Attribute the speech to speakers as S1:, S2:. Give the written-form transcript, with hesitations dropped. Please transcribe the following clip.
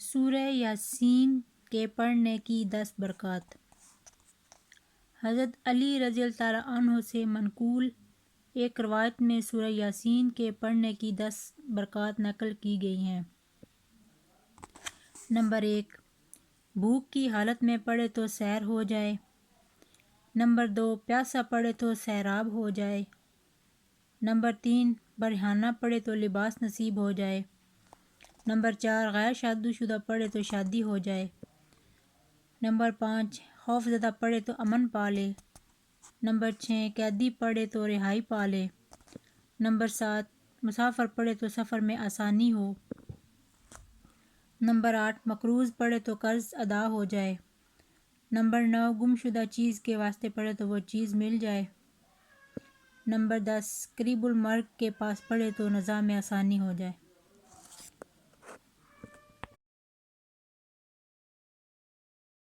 S1: سورہ یاسین کے پڑھنے کی 10 برکات۔ حضرت علی رضی اللہ تعالیٰ عنہ سے منقول ایک روایت میں سورہ یاسین کے پڑھنے کی 10 برکات نقل کی گئی ہیں۔ نمبر 1، بھوک کی حالت میں پڑھے تو سحر ہو جائے۔ نمبر 2، پیاسا پڑھے تو سیراب ہو جائے۔ نمبر 3، برہنہ پڑھے تو لباس نصیب ہو جائے۔ نمبر 4، غیر شادی شدہ پڑھے تو شادی ہو جائے۔ نمبر 5، خوف زدہ پڑھے تو امن پا لے۔ نمبر 6، قیدی پڑھے تو رہائی پا لے۔ نمبر 7، مسافر پڑھے تو سفر میں آسانی ہو۔ نمبر 8، مقروض پڑھے تو قرض ادا ہو جائے۔ نمبر 9، گمشدہ چیز کے واسطے پڑھے تو وہ چیز مل جائے۔ نمبر 10، قریب المرگ کے پاس پڑھے تو نزاع میں آسانی ہو جائے۔